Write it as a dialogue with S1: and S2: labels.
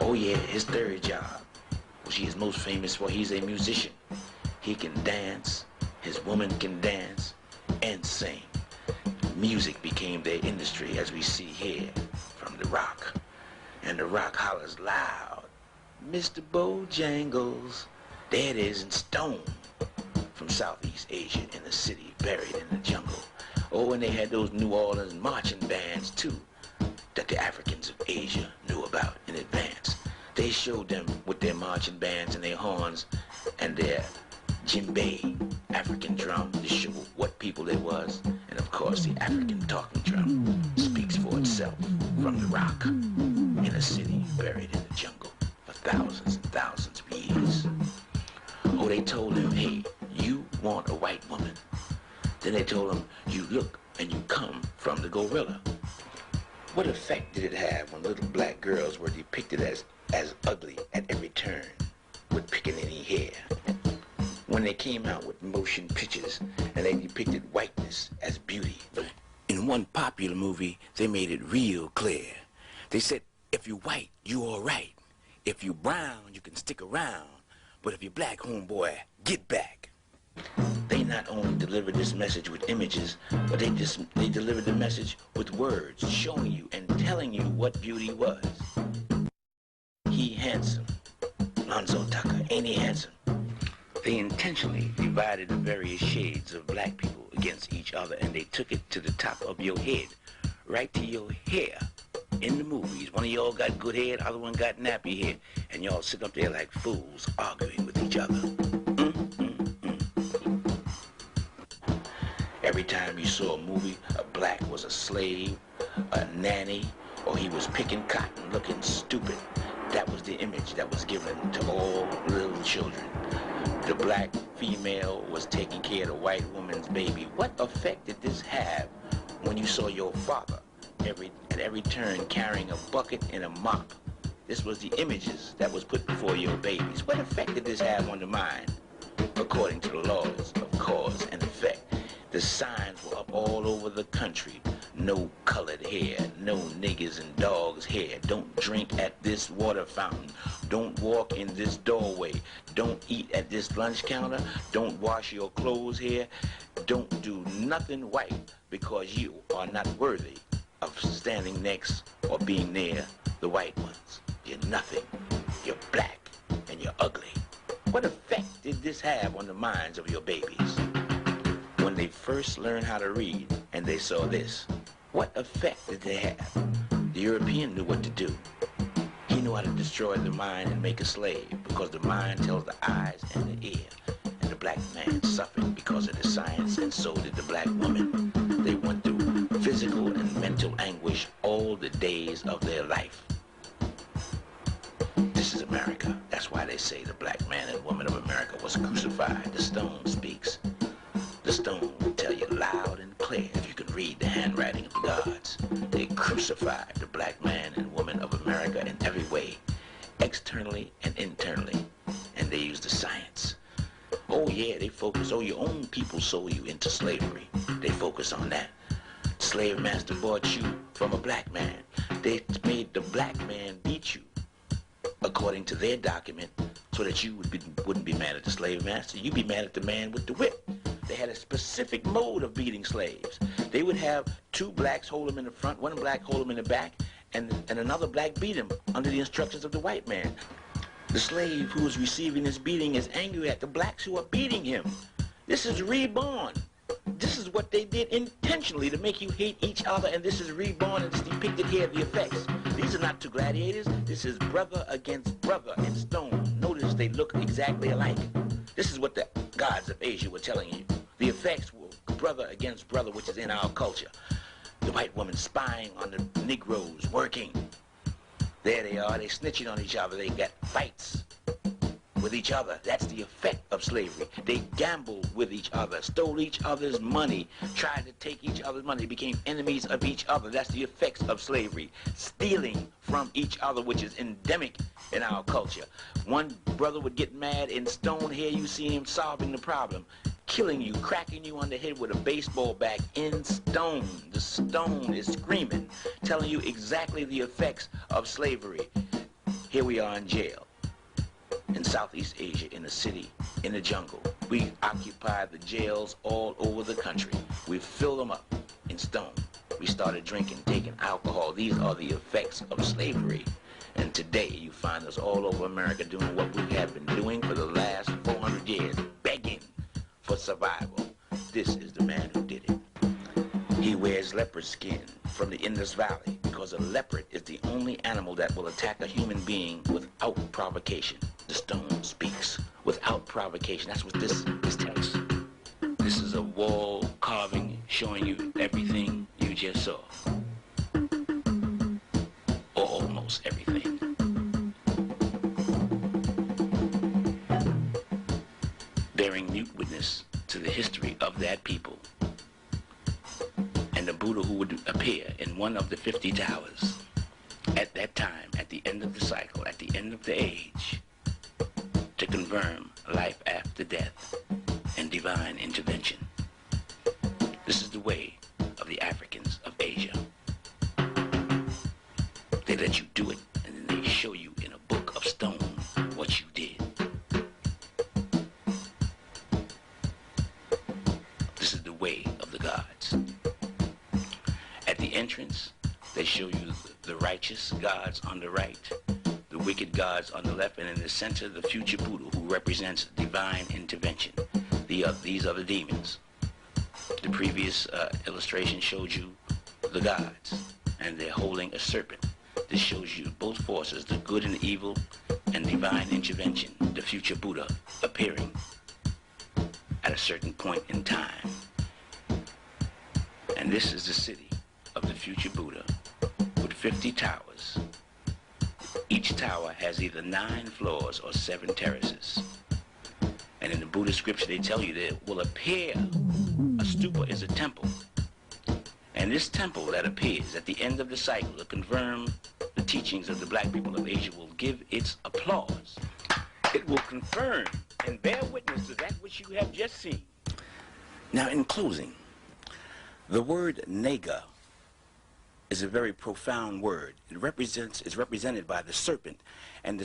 S1: Oh yeah, his third job, which he is most famous for, he's a musician. He can dance, his woman can dance, and sing. Music became their industry, as we see here from the rock. And the rock hollers loud, Mr. Bojangles. There it is in stone, from Southeast Asia in the city, buried in the jungle. Oh, and they had those New Orleans marching bands too, that the Africans of Asia knew about in advance. They showed them with their marching bands and their horns and their djembe, African drum, to show what people they was. And of course, the African talking drum speaks for itself from the rock in a city buried in the jungle for thousands and thousands of years. Oh, they told him, hey, you want a white woman. Then they told him, you look and you come from the gorilla. What effect did it have when little black girls were depicted as ugly at every turn with pickaninny hair? When they came out with motion pictures and they depicted whiteness as beauty. In one popular movie, they made it real clear. They said, if you're white, you all right. If you're brown, you can stick around. But if you're black, homeboy, get back. They not only delivered this message with images, but they delivered the message with words, showing you and telling you what beauty was. He handsome. Lonzo Tucker, ain't he handsome? They intentionally divided the various shades of black people against each other, and they took it to the top of your head, right to your hair. In the movies, one of y'all got good hair, the other one got nappy hair, and y'all sit up there like fools arguing with each other. Every time you saw a movie, a black was a slave, a nanny, or he was picking cotton looking stupid. That was the image that was given to all little children. The black female was taking care of the white woman's baby. What effect did this have when you saw your father at every turn carrying a bucket and a mop? This was the images that was put before your babies. What effect did this have on the mind? According to the laws of cause and effect, the signs were up all over the country. No colored hair, no niggas and dogs hair. Don't drink at this water fountain. Don't walk in this doorway. Don't eat at this lunch counter. Don't wash your clothes here. Don't do nothing white because you are not worthy of standing next or being near the white ones. You're nothing. You're black and you're ugly. What effect did this have on the minds of your babies? When they first learned how to read and they saw this, what effect did they have? The European knew what to do. He knew how to destroy the mind and make a slave, because the mind tells the eyes and the ear. And the black man suffered because of the science, and so did the black woman. They went through physical and mental anguish all the days of their life. This is America. That's why they say the black man and woman of America was crucified. The stone speaks. The stone will tell you loud and clear if you can read the handwriting of the gods. They crucified the black man and woman of America in every way, externally and internally, and they used the science. Oh yeah, they focus, oh, your own people sold you into slavery. They focus on that. Slave master bought you from a black man. They made the black man beat you, according to their document, so that you wouldn't be mad at the slave master. You'd be mad at the man with the whip. They had a specific mode of beating slaves. They would have two blacks hold them in the front, one black hold them in the back, and another black beat him under the instructions of the white man. The slave who is receiving this beating is angry at the blacks who are beating him. This is reborn. This is what they did intentionally to make you hate each other, and this is reborn, and it's depicted here, the effects. These are not two gladiators. This is brother against brother in stone. Notice they look exactly alike. This is what the gods of Asia were telling you. The effects were brother against brother, which is in our culture. The white woman spying on the Negroes, working. There they are, they snitching on each other. They got fights with each other. That's the effect of slavery. They gambled with each other, stole each other's money, tried to take each other's money, became enemies of each other. That's the effects of slavery. Stealing from each other, which is endemic in our culture. One brother would get mad in stone. Here you see him solving the problem, killing you, cracking you on the head with a baseball bat in stone. The stone is screaming, telling you exactly the effects of slavery. Here we are in jail in Southeast Asia, in a city, in the jungle. We occupy the jails all over the country. We fill them up in stone. We started drinking, taking alcohol. These are the effects of slavery. And today you find us all over America doing what we have been doing for the last 400 years, begging for survival. This is the man who did it. He wears leopard skin from the Indus Valley because a leopard is the only animal that will attack a human being without provocation. The stone speaks without provocation. That's what this tells. This is a wall carving showing you everything you just saw. Or almost everything. Bearing mute witness to the history of that people. And the Buddha who would appear in one of the 50 towers at that time, at the end of the cycle, at the end of the age, to confirm life after death and divine intervention. This is the way of the Africans of Asia. They let you do it, and then they show you in a book of stone what you did. This is the way of the gods. At the entrance, they show you the righteous gods on the right, the wicked gods on the left, and in the center, the future Buddha who represents divine intervention. These are the demons. The previous illustration showed you the gods, and they're holding a serpent. This shows you both forces, the good and the evil, and divine intervention, the future Buddha appearing at a certain point in time. And this is the city of the future Buddha with 50 towers. Each tower has either 9 floors or 7 terraces. And in the Buddhist scripture, they tell you there will appear, a stupa is a temple. And this temple that appears at the end of the cycle to confirm the teachings of the black people of Asia will give its applause. It will confirm and bear witness to that which you have just seen. Now, in closing, the word nega is a very profound word. It is represented by the serpent, and the